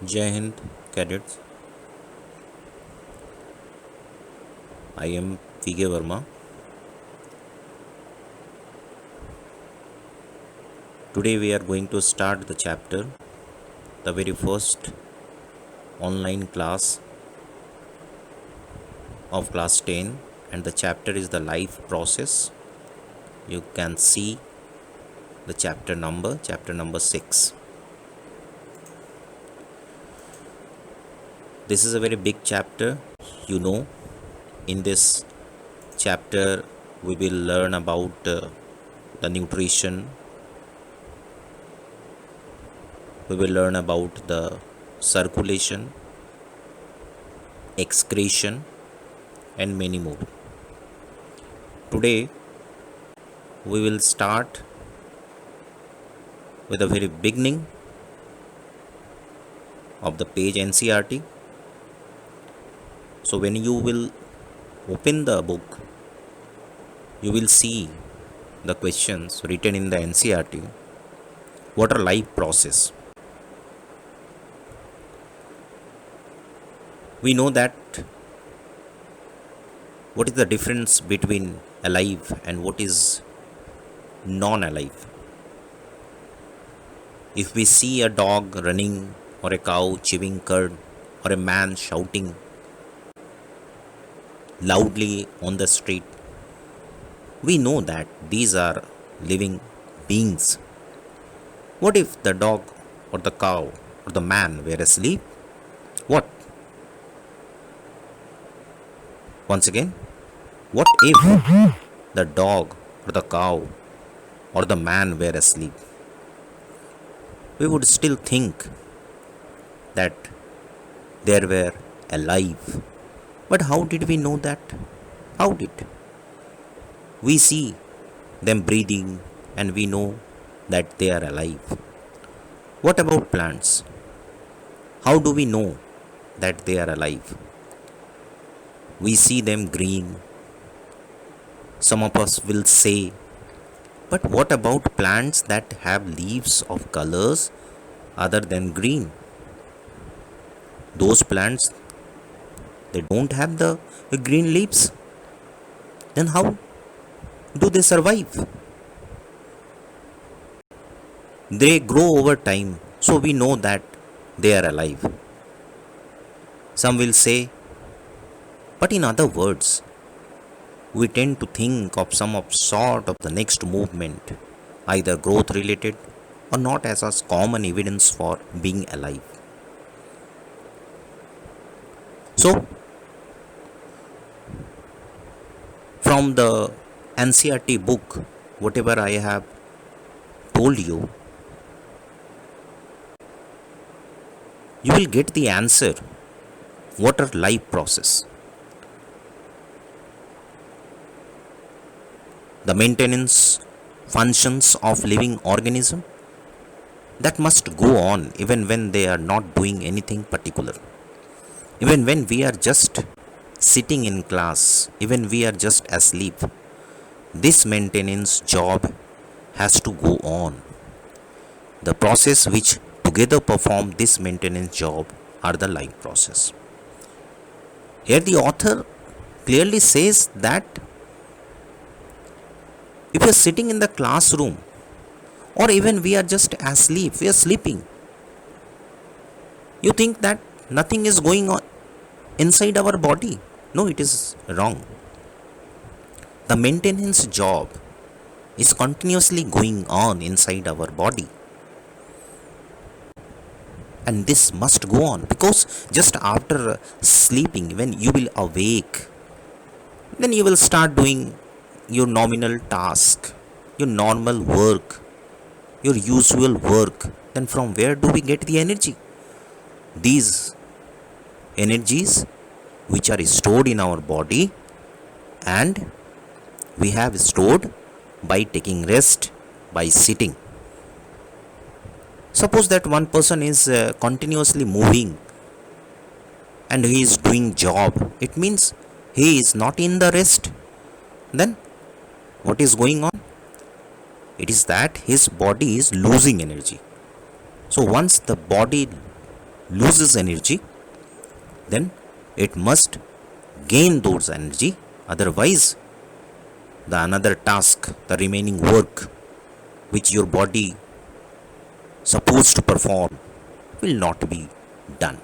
Jai Hind, cadets. I am V.K. Verma. Today we are going to start the chapter, the very first online class of class 10, and the chapter is the life process. You can see the chapter number 6. This is a very big chapter. You know, in this chapter we will learn about the nutrition. We will learn about the circulation, excretion, and many more. Today we will start with the very beginning of the page NCERT. So when you will open the book, you will see the questions written in the NCERT. What are life process? We know that what is the difference between alive and what is non-alive. If we see a dog running, or a cow chewing cud, or a man shouting loudly on the street, we know that these are living beings. What if the dog or the cow or the man were asleep? What? Once again, what if the dog or the cow or the man were asleep? We would still think that they were alive. But how did we know that? How did? We see them breathing and we know that they are alive. What about plants? How do we know that they are alive? We see them green. Some of us will say, but what about plants that have leaves of colors other than green? Those plants, they don't have the green leaves. Then how do they survive? They grow over time, so we know that they are alive. Some will say, but in other words, we tend to think of some of sort of the next movement, either growth related or not, as a common evidence for being alive. So, from the NCERT book, whatever I have told you, you will get the answer. What are life process? The maintenance functions of living organism that must go on even when they are not doing anything particular. Even when we are just sitting in class, even we are just asleep, this maintenance job has to go on. The process which together perform this maintenance job are the life process. Here the author clearly says that if you are sitting in the classroom, or even we are just asleep, we are sleeping, you think that nothing is going on inside our body. No, it is wrong. The maintenance job is continuously going on inside our body. And this must go on, because just after sleeping, when you will awake, then you will start doing your nominal task, your normal work, your usual work. Then from where do we get the energy? These energies which are stored in our body, and we have stored by taking rest, by sitting. Suppose that one person is continuously moving and he is doing job, it means he is not in the rest. Then what is going on? It is that his body is losing energy. So once the body loses energy, then it must gain those energy. Otherwise, the another task, the remaining work which your body supposed to perform will not be done.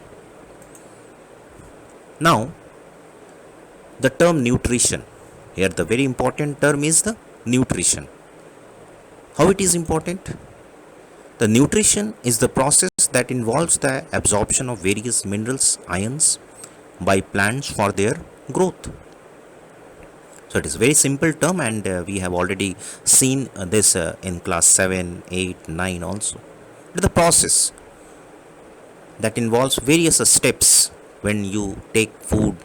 Now, the term nutrition. Here, the very important term is the nutrition. How it is important? The nutrition is the process that involves the absorption of various minerals, ions by plants for their growth. So it is a very simple term, and we have already seen this in class 7, 8, 9 also. The process that involves various steps when you take food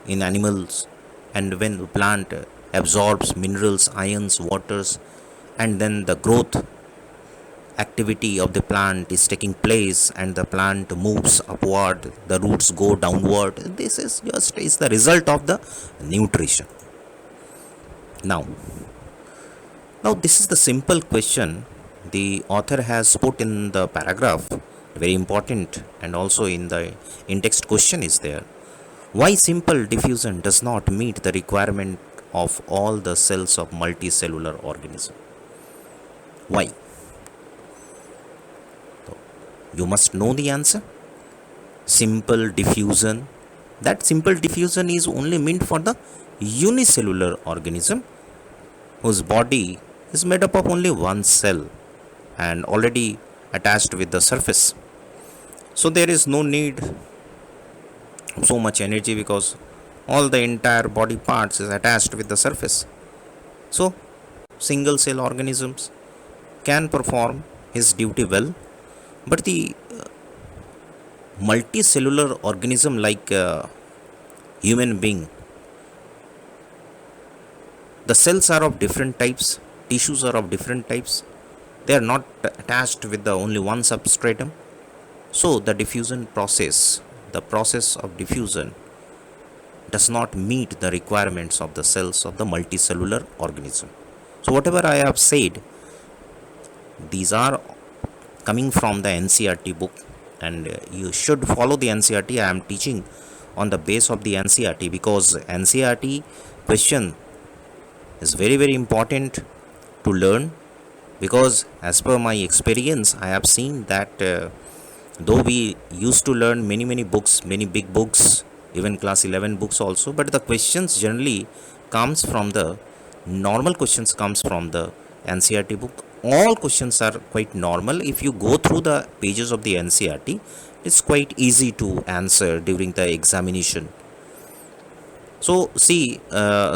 in animals and when the plant absorbs minerals, ions, waters, and then the growth activity of the plant is taking place and the plant moves upward, the roots go downward. This is just is the result of the nutrition. Now, this is the simple question the author has put in the paragraph, very important, and also in the in-text question is there. Why simple diffusion does not meet the requirement of all the cells of multicellular organism? Why? You must know the answer. Simple diffusion. That simple diffusion is only meant for the unicellular organism whose body is made up of only one cell and already attached with the surface. So there is no need of so much energy because all the entire body parts is attached with the surface. So single cell organisms can perform his duty well, but the multicellular organism like human being, the cells are of different types, tissues are of different types, they are not attached with the only one substratum. So the diffusion process, the process of diffusion does not meet the requirements of the cells of the multicellular organism. So whatever I have said, these are coming from the NCERT book, and you should follow the NCERT. I am teaching on the base of the NCERT because NCERT question is very important to learn, because as per my experience I have seen that though we used to learn many books, many big books, even class 11 books also, but the questions generally comes from the normal questions comes from the NCERT book. All questions are quite normal. If you go through the pages of the NCERT, it's quite easy to answer during the examination. So see,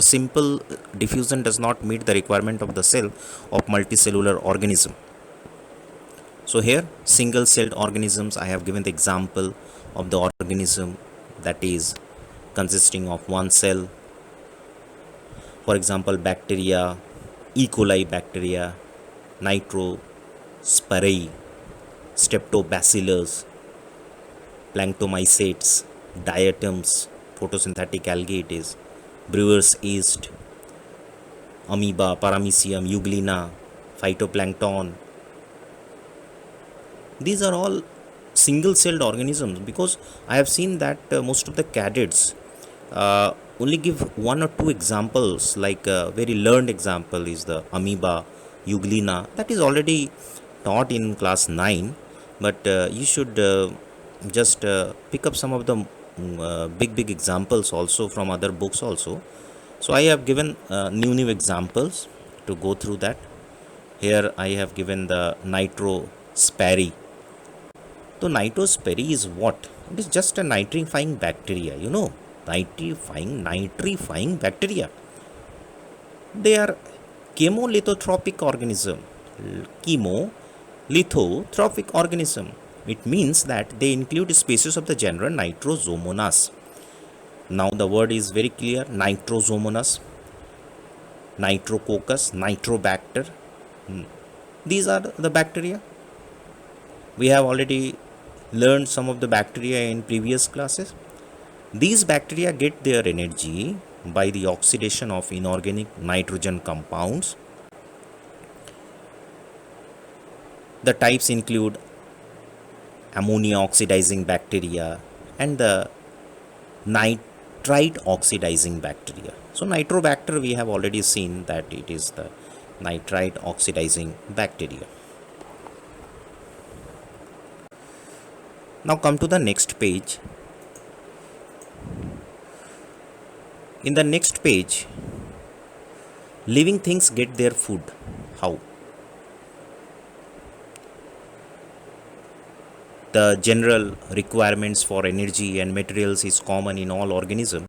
simple diffusion does not meet the requirement of the cell of multicellular organism. So here, single celled organisms, I have given the example of the organism that is consisting of one cell. For example, bacteria, E. coli bacteria, Nitrospirae, Streptobacillus, planktomycetes, diatoms, photosynthetic algae it is, brewer's yeast, amoeba, paramecium, euglena, phytoplankton. These are all single celled organisms, because I have seen that most of the cadets only give one or two examples, like a very learned example is the amoeba, euglena, that is already taught in class 9, but you should just pick up some of the big examples also from other books also. So I have given new examples to go through that. Here I have given the Nitrospirae. So Nitrospirae is what? It is just a nitrifying bacteria, nitrifying bacteria. They are chemolithotropic organism. Chemolithotropic organism. It means that they include species of the genera Nitrosomonas. Now the word is very clear: Nitrosomonas, Nitrococcus, Nitrobacter. These are the bacteria. We have already learned some of the bacteria in previous classes. These bacteria get their energy by the oxidation of inorganic nitrogen compounds. The types include ammonia oxidizing bacteria, and the nitrite oxidizing bacteria. So nitrobacter, we have already seen that it is the nitrite oxidizing bacteria. Now come to the next page. In the next page, living things get their food. How? The general requirements for energy and materials is common in all organisms,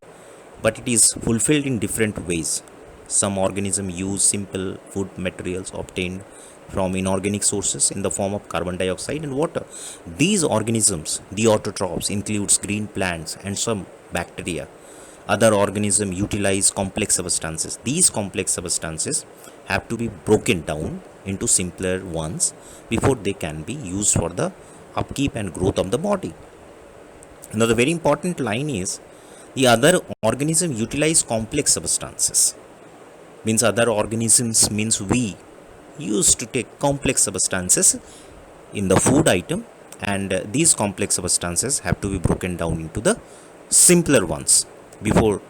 but it is fulfilled in different ways. Some organisms use simple food materials obtained from inorganic sources in the form of carbon dioxide and water. These organisms, the autotrophs, includes green plants and some bacteria. Other organisms utilize complex substances. These complex substances have to be broken down into simpler ones before they can be used for the upkeep and growth of the body. Now, the very important line is the other organism utilize complex substances. Means other organisms means we used to take complex substances in the food item, and these complex substances have to be broken down into the simpler ones before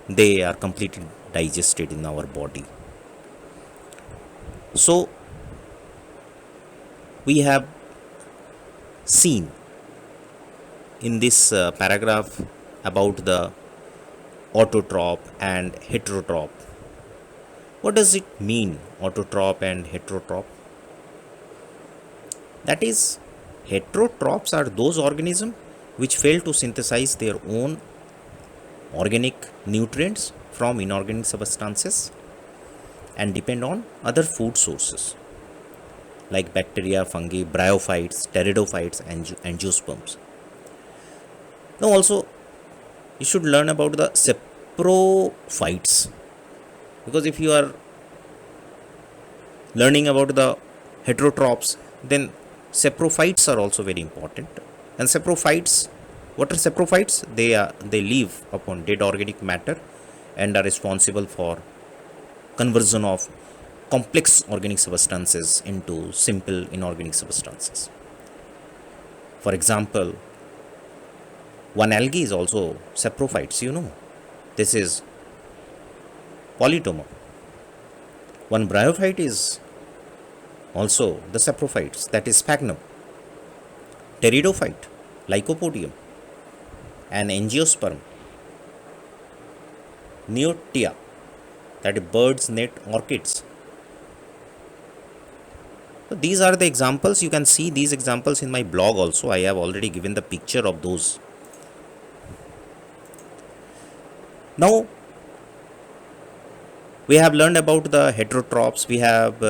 they are completely digested in our body. So we have seen in this paragraph about the autotroph and heterotroph. What does it mean, autotroph and heterotroph? That is, heterotrophs are those organisms which fail to synthesize their own organic nutrients from inorganic substances and depend on other food sources like bacteria, fungi, bryophytes, pteridophytes, and angiosperms. Now also you should learn about the saprophytes, because if you are learning about the heterotrophs, then saprophytes are also very important. And saprophytes, what are saprophytes? They live upon dead organic matter and are responsible for conversion of complex organic substances into simple inorganic substances. For example, one algae is also saprophytes, This is Polytoma. One bryophyte is also the saprophytes, that is Sphagnum. Pteridophyte, Lycopodium, and angiosperm, Neotia, that is bird's net orchids. So these are the examples. You can see these examples in my blog also. I have already given the picture of those. Now we have learned about the heterotrophs. We have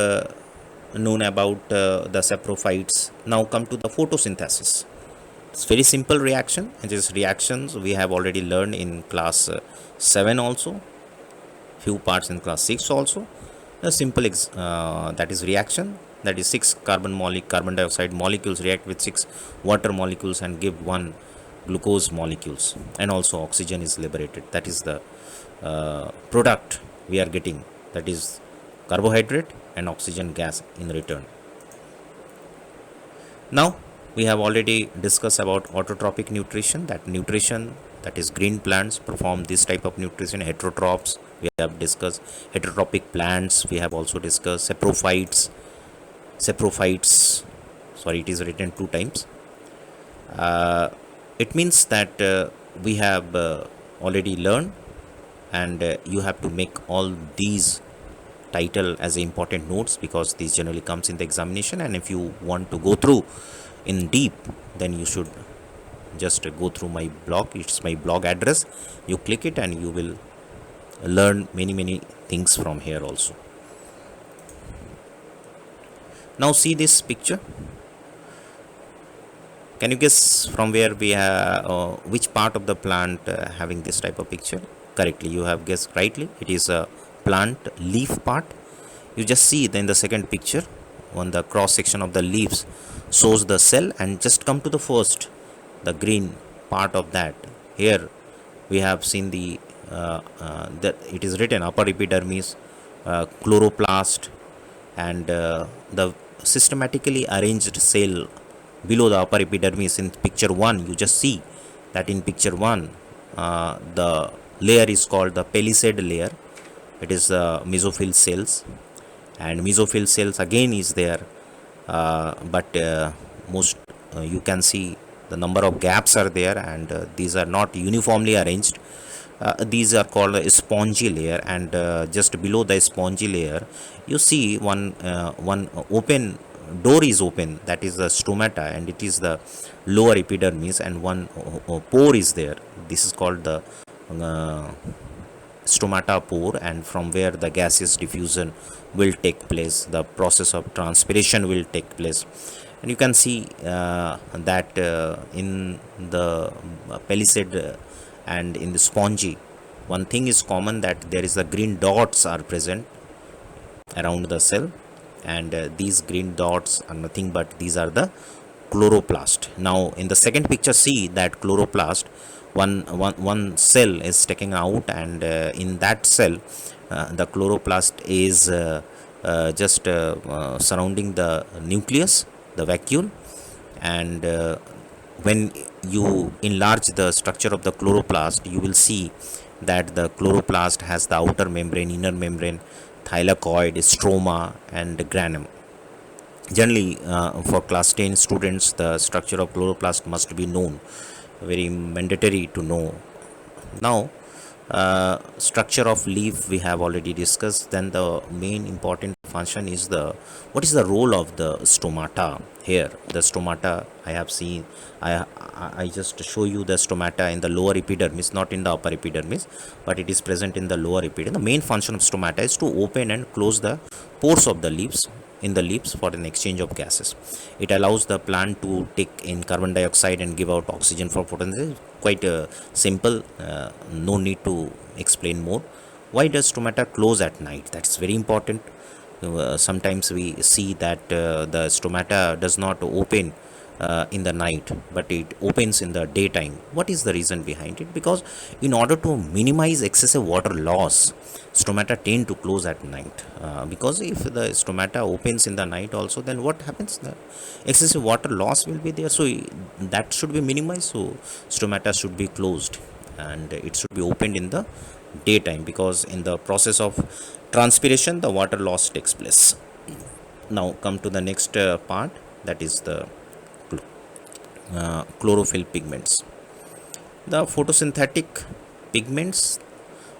known about the saprophytes. Now come to the photosynthesis. It's very simple reaction, and these reactions we have already learned in class 7 also, few parts in class 6 also. A simple that is reaction, that is 6 carbon dioxide molecules react with 6 water molecules and give 1 glucose molecules, and also oxygen is liberated. That is the product we are getting, that is carbohydrate and oxygen gas in return. Now we have already discussed about autotrophic nutrition. That is green plants perform this type of nutrition. Heterotrophs we have discussed. Heterotrophic plants we have also discussed. Saprophytes, sorry, it is written 2 times. It means that we have already learned, and you have to make all these title as important notes, because these generally comes in the examination. And if you want to go through in deep, then you should just go through my blog. It's my blog address. You click it and you will learn many things from here also. Now see this picture. Can you guess from where we have which part of the plant having this type of picture? Correctly, you have guessed rightly. It is a plant leaf part. You just see in the second picture, on the cross section of the leaves shows the cell, and just come to the first, the green part of that. Here we have seen that it is written upper epidermis, chloroplast, and the systematically arranged cell below the upper epidermis. In picture 1 you just see that in picture 1 the layer is called the palisade layer. It is mesophyll cells, and mesophyll cells again is there, but most you can see the number of gaps are there, and these are not uniformly arranged. These are called a spongy layer, and just below the spongy layer you see one open door is open, that is the stomata, and it is the lower epidermis, and one pore is there. This is called the uh, stomata pore, and from where the gaseous diffusion will take place, the process of transpiration will take place. And you can see that in the palisade and in the spongy, one thing is common, that there is the green dots are present around the cell, and these green dots are nothing but these are the chloroplast. Now in the second picture, see that chloroplast, one cell is taken out, and in that cell the chloroplast is just surrounding the nucleus, the vacuole, and when you enlarge the structure of the chloroplast, you will see that the chloroplast has the outer membrane, inner membrane, thylakoid, stroma, and granum. Generally, for class 10 students, the structure of chloroplast must be known, very mandatory to know. Now, structure of leaf we have already discussed. Then the main important function is the what is the role of the stomata here. The stomata I have seen, I just show you the stomata in the lower epidermis, not in the upper epidermis, but it is present in the lower epidermis. The main function of stomata is to open and close the pores of the leaves, in the leaves, for an exchange of gases. It allows the plant to take in carbon dioxide and give out oxygen for photosynthesis. Quite simple, no need to explain more. Why does stomata close at night? That's very important. Sometimes we see that the stomata does not open in the night, but it opens in the daytime. What is the reason behind it? Because in order to minimize excessive water loss, stomata tend to close at night, because if the stomata opens in the night also, then what happens, the excessive water loss will be there, so that should be minimized. So stomata should be closed, and it should be opened in the daytime, because in the process of transpiration the water loss takes place. Now come to the next part, that is the chlorophyll pigments. The photosynthetic pigments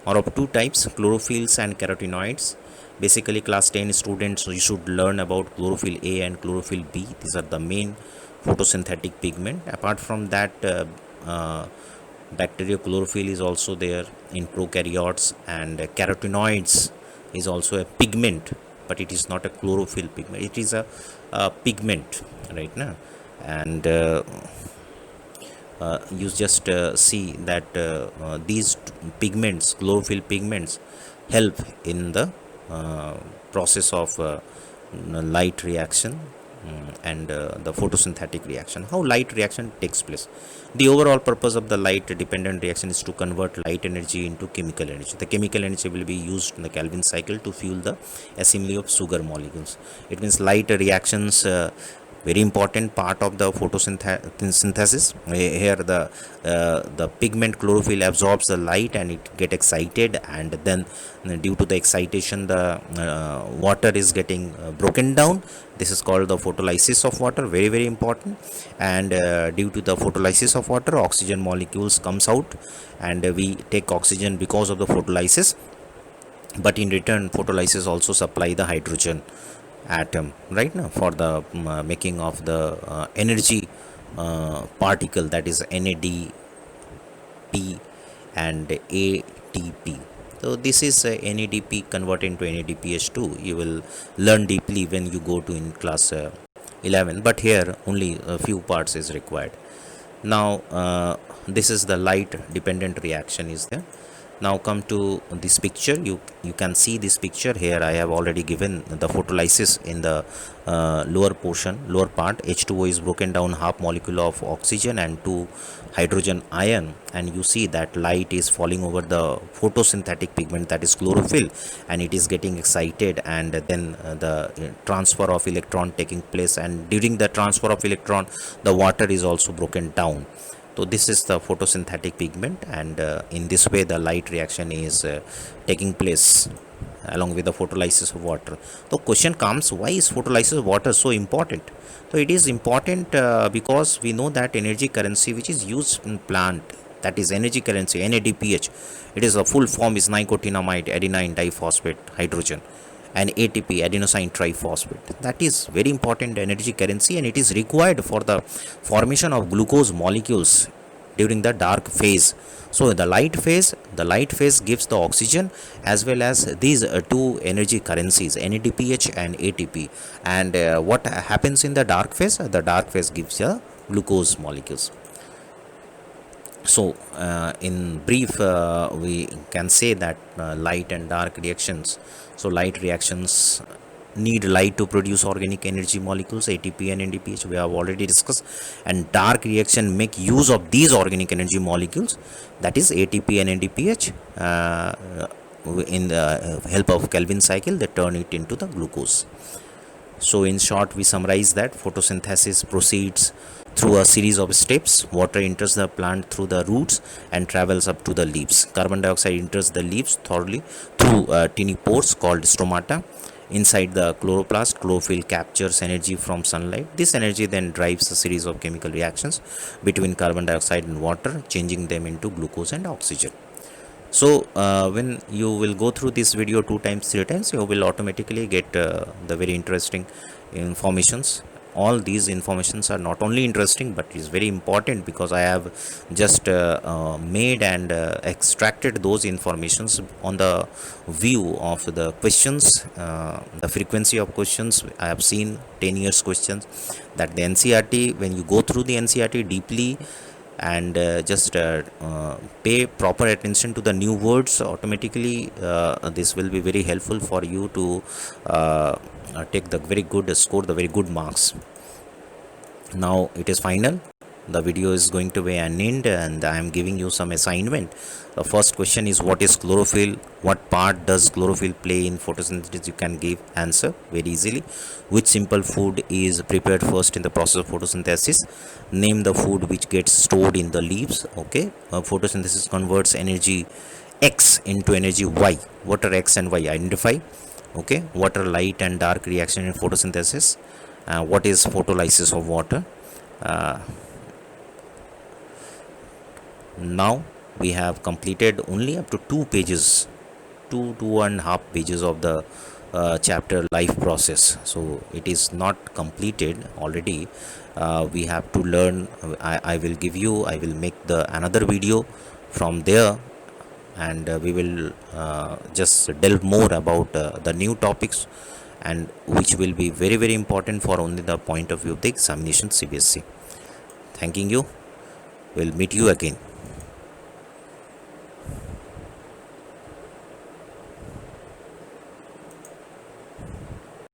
are of two types, chlorophylls and carotenoids. Basically, class 10 students, you should learn about chlorophyll A and chlorophyll B. These are the main photosynthetic pigment. Apart from that, bacterial chlorophyll is also there in prokaryotes, and carotenoids is also a pigment, but it is not a chlorophyll pigment. It is a pigment, right now. And you just see that these pigments, chlorophyll pigments, help in the process of light reaction, and the photosynthetic reaction. How light reaction takes place? The overall purpose of the light dependent reaction is to convert light energy into chemical energy. The chemical energy will be used in the Calvin cycle to fuel the assembly of sugar molecules. It means light reactions, very important part of the photosynthesis. Here the pigment chlorophyll absorbs the light and it get excited, and then due to the excitation the water is getting broken down. This is called the photolysis of water, very very important. And due to the photolysis of water, oxygen molecules comes out, and we take oxygen because of the photolysis, but in return photolysis also supply the hydrogen atom, right now, for the making of the energy particle, that is NADP and ATP. So this is NADP converted into NADPH2. You will learn deeply when you go to in class 11, but here only a few parts is required. Now this is the light dependent reaction is there. Now come to this picture. You can see this picture here. I have already given the photolysis in the lower portion, lower part. H2O is broken down half molecule of oxygen and 2 hydrogen ion, and you see that light is falling over the photosynthetic pigment, that is chlorophyll, and it is getting excited, and then the transfer of electron taking place, and during the transfer of electron the water is also broken down. So this is the photosynthetic pigment, and in this way the light reaction is taking place along with the photolysis of water. The question comes, why is photolysis of water so important? So it is important because we know that energy currency which is used in plant, that is energy currency, NADPH, it is a full form is nicotinamide adenine diphosphate hydrogen, and ATP, adenosine triphosphate. That is very important energy currency, and it is required for the formation of glucose molecules during the dark phase. So the light phase gives the oxygen as well as these two energy currencies, NADPH and ATP. And what happens in the dark phase? The dark phase gives the glucose molecules. So in brief, we can say that light and dark reactions. So light reactions need light to produce organic energy molecules, ATP and NADPH, we have already discussed, and dark reaction make use of these organic energy molecules, that is ATP and NADPH, in the help of Calvin cycle they turn it into the glucose. So in short, we summarize that photosynthesis proceeds through a series of steps. Water enters the plant through the roots and travels up to the leaves. Carbon dioxide enters the leaves thoroughly through tiny pores called stomata. Inside the chloroplast, chlorophyll captures energy from sunlight. This energy then drives a series of chemical reactions between carbon dioxide and water, changing them into glucose and oxygen. So when you will go through this video 2 times 3 times, you will automatically get the very interesting informations. All these informations are not only interesting but is very important, because I have just made and extracted those informations on the view of the questions, the frequency of questions. I have seen 10 years questions, that the NCERT, when you go through the NCERT deeply and just pay proper attention to the new words, automatically this will be very helpful for you to take the very good score, the very good marks. Now it is final. The video is going to be an end, and I am giving you some assignment. The first question is, what is chlorophyll? What part does chlorophyll play in photosynthesis? You can give answer very easily. Which simple food is prepared first in the process of photosynthesis? Name the food which gets stored in the leaves. Okay, photosynthesis converts energy X into energy Y. What are X and Y? Identify. Okay, what are light and dark reaction in photosynthesis? What is photolysis of water? Now we have completed only up to 2 pages, 2.5 pages of the chapter life process. So it is not completed already. We have to learn. I will make the another video from there, and we will just delve more about the new topics, and which will be very very important for only the point of view of the examination CBSE. Thanking you. We'll meet you again.